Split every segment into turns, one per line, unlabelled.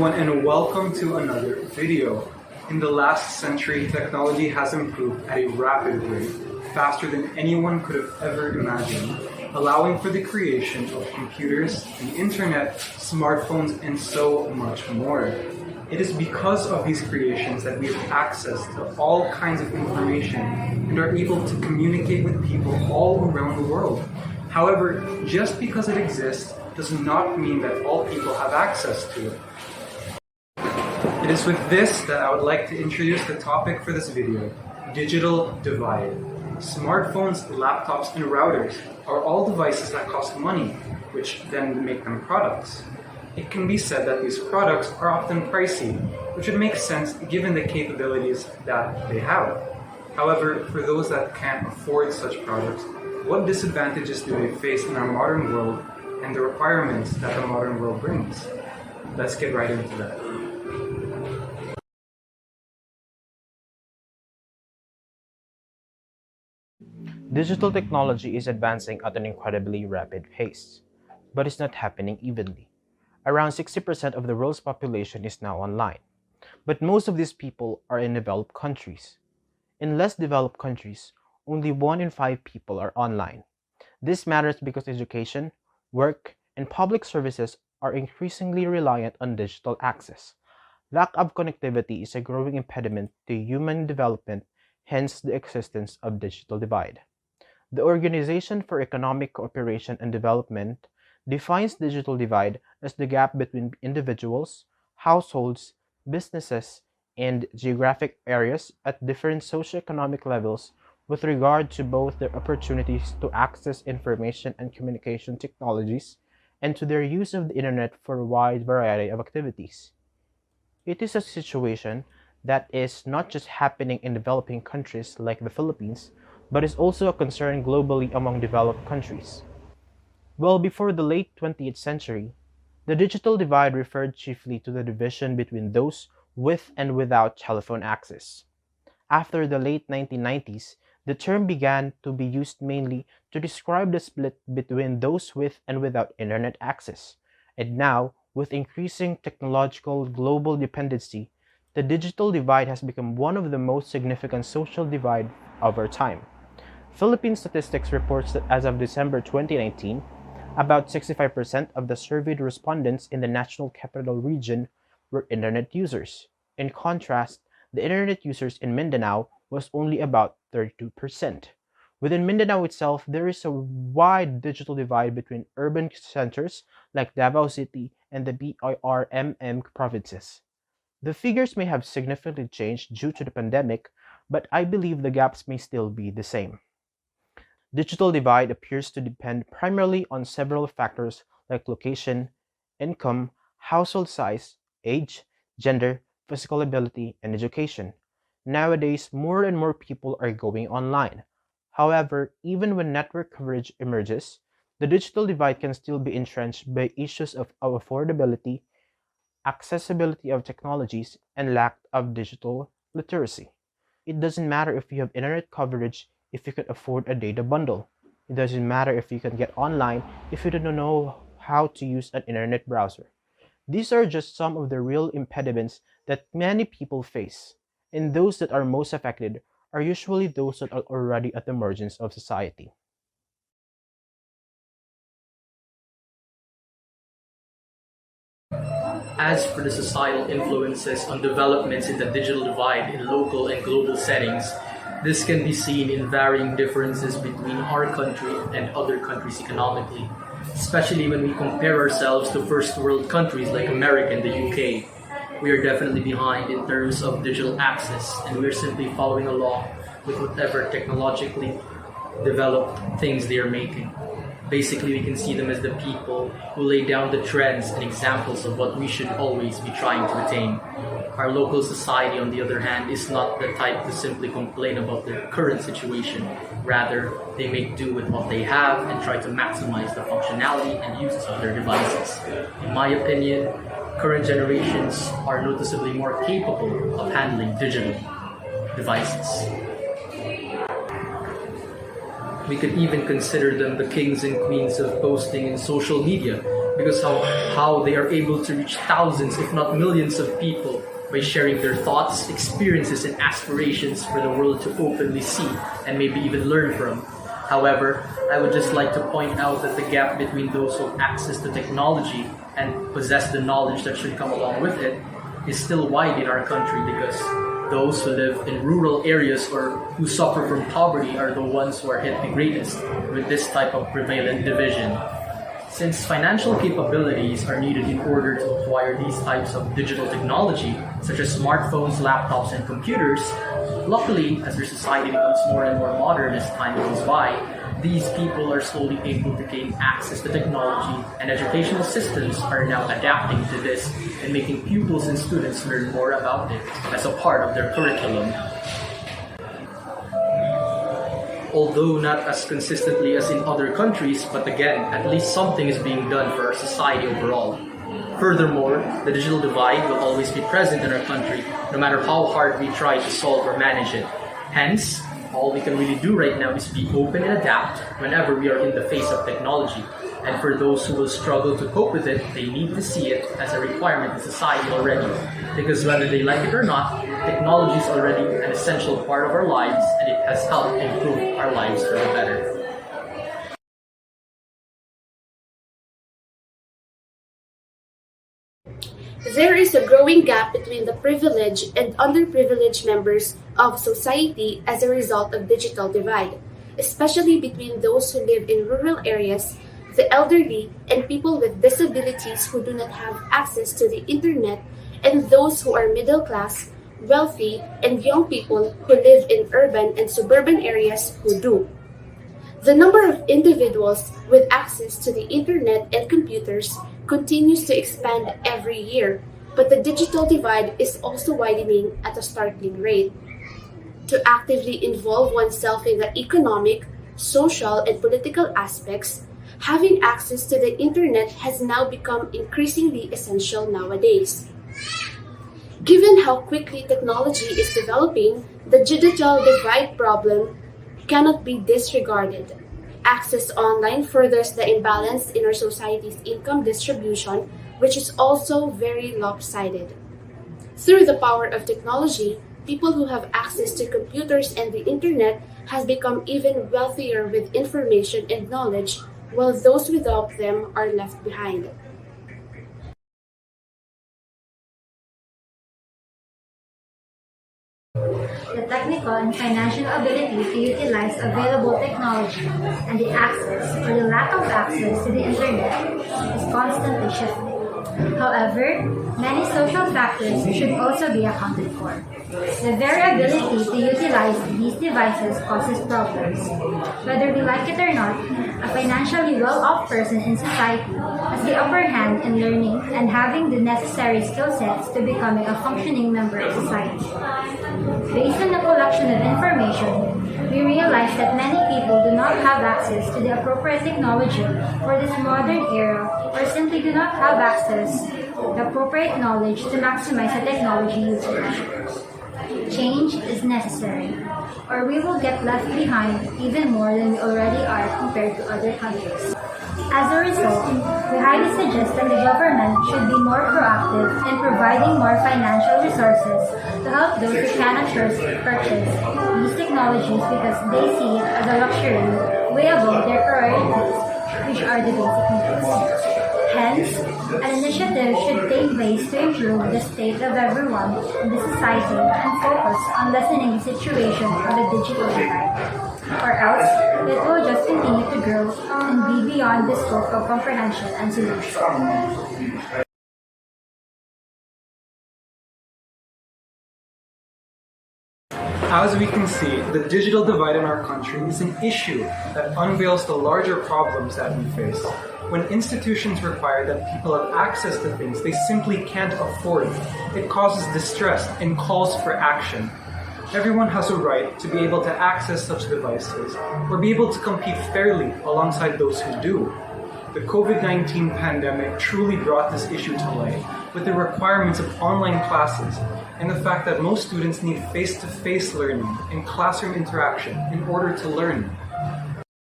everyone, and welcome to another video. In the last century, technology has improved at a rapid rate, faster than anyone could have ever imagined, allowing for the creation of computers, the internet, smartphones, and so much more. It is because of these creations that we have access to all kinds of information and are able to communicate with people all around the world. However, just because it exists does not mean that all people have access to it. It is with this that I would like to introduce the topic for this video, digital divide. Smartphones, laptops, and routers are all devices that cost money, which then make them products. It can be said that these products are often pricey, which would make sense given the capabilities that they have. However, for those that can't afford such products, what disadvantages do they face in our modern world and the requirements that the modern world brings? Let's get right into that.
Digital technology is advancing at an incredibly rapid pace, but it's not happening evenly. Around 60% of the world's population is now online, but most of these people are in developed countries. In less developed countries, only 1 in 5 people are online. This matters because education, work, and public services are increasingly reliant on digital access. Lack of connectivity is a growing impediment to human development, hence the existence of digital divide. The Organization for Economic Cooperation and Development defines digital divide as the gap between individuals, households, businesses, and geographic areas at different socioeconomic levels with regard to both their opportunities to access information and communication technologies and to their use of the internet for a wide variety of activities. It is a situation that is not just happening in developing countries like the Philippines, but is also a concern globally among developed countries. Well before the late 20th century, the digital divide referred chiefly to the division between those with and without telephone access. After the late 1990s, the term began to be used mainly to describe the split between those with and without internet access. And now, with increasing technological global dependency, the digital divide has become one of the most significant social divide of our time. Philippine statistics reports that as of December 2019, about 65% of the surveyed respondents in the National Capital Region were internet users. In contrast, the internet users in Mindanao was only about 32%. Within Mindanao itself, there is a wide digital divide between urban centers like Davao City and the BIRMM provinces. The figures may have significantly changed due to the pandemic, but I believe the gaps may still be the same. Digital divide appears to depend primarily on several factors like location, income, household size, age, gender, physical ability, and education. Nowadays, more and more people are going online. However, even when network coverage emerges, the digital divide can still be entrenched by issues of affordability, accessibility of technologies, and lack of digital literacy. It doesn't matter if you have internet coverage if you can afford a data bundle. It doesn't matter if you can get online if you don't know how to use an internet browser. These are just some of the real impediments that many people face, and those that are most affected are usually those that are already at the margins of society.
As for the societal influences on developments in the digital divide in local and global settings, this can be seen in varying differences between our country and other countries economically, especially when we compare ourselves to first world countries like America and the UK. We are definitely behind in terms of digital access, and we are simply following along with whatever technologically developed things they are making. Basically, we can see them as the people who lay down the trends and examples of what we should always be trying to attain. Our local society, on the other hand, is not the type to simply complain about their current situation. Rather, they make do with what they have and try to maximize the functionality and uses of their devices. In my opinion, current generations are noticeably more capable of handling digital devices. We could even consider them the kings and queens of posting in social media, because how they are able to reach thousands, if not millions of people by sharing their thoughts, experiences, and aspirations for the world to openly see and maybe even learn from. However, I would just like to point out that the gap between those who have access to technology and possess the knowledge that should come along with it is still wide in our country, because those who live in rural areas or who suffer from poverty are the ones who are hit the greatest with this type of prevalent division. Since financial capabilities are needed in order to acquire these types of digital technology, such as smartphones, laptops, and computers, luckily, as our society becomes more and more modern as time goes by, these people are slowly able to gain access to technology, and educational systems are now adapting to this and making pupils and students learn more about it as a part of their curriculum. Although not as consistently as in other countries, but again, at least something is being done for our society overall. Furthermore, the digital divide will always be present in our country, no matter how hard we try to solve or manage it. Hence, all we can really do right now is be open and adapt whenever we are in the face of technology. And for those who will struggle to cope with it, they need to see it as a requirement in society already. Because whether they like it or not, technology is already an essential part of our lives, and it has helped improve our lives for the better.
There is a growing gap between the privileged and underprivileged members of society as a result of digital divide, especially between those who live in rural areas, the elderly, and people with disabilities who do not have access to the internet, and those who are middle class, wealthy, and young people who live in urban and suburban areas who do. The number of individuals with access to the internet and computers continues to expand every year, but the digital divide is also widening at a startling rate. To actively involve oneself in the economic, social, and political aspects, having access to the internet has now become increasingly essential nowadays. Given how quickly technology is developing, the digital divide problem cannot be disregarded. Access online furthers the imbalance in our society's income distribution, which is also very lopsided. Through the power of technology, people who have access to computers and the internet has become even wealthier with information and knowledge, while those without them are left behind.
The technical and financial ability to utilize available technology and the access or the lack of access to the internet is constantly shifting. However, many social factors should also be accounted for. The very ability to utilize these devices causes problems. Whether we like it or not, a financially well-off person in society has the upper hand in learning and having the necessary skill sets to becoming a functioning member of society. Based on the collection of information, we realize that many people do not have access to the appropriate technology for this modern era, or simply do not have access to the appropriate knowledge to maximize the technology usage. Change is necessary, or we will get left behind even more than we already are compared to other countries. As a result, we highly suggest that the government should be more proactive in providing more financial resources to help those who cannot purchase these technologies because they see it as a luxury way above their priorities, which are the basic needs. Hence, an initiative should take place to improve the state of everyone in the society and focus on lessening the situation of the digital divide. Or else, it will just continue to grow and be beyond the scope of comprehension and solution.
As we can see, the digital divide in our country is an issue that unveils the larger problems that we face. When institutions require that people have access to things they simply can't afford, it causes distress and calls for action. Everyone has a right to be able to access such devices or be able to compete fairly alongside those who do. The COVID-19 pandemic truly brought this issue to light with the requirements of online classes and the fact that most students need face-to-face learning and classroom interaction in order to learn.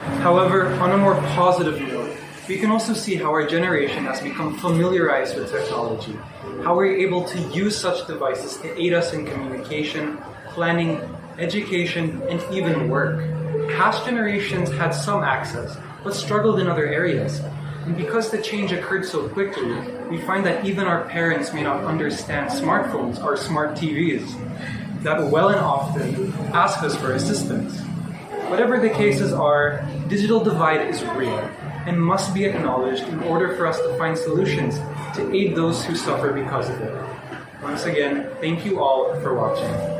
However, on a more positive note, We can also see how our generation has become familiarized with technology, how we're able to use such devices to aid us in communication, planning, education, and even work. Past generations had some access, but struggled in other areas. And because the change occurred so quickly, we find that even our parents may not understand smartphones or smart TVs, that well and often ask us for assistance. Whatever the cases are, digital divide is real and must be acknowledged in order for us to find solutions to aid those who suffer because of it. Once again, thank you all for watching.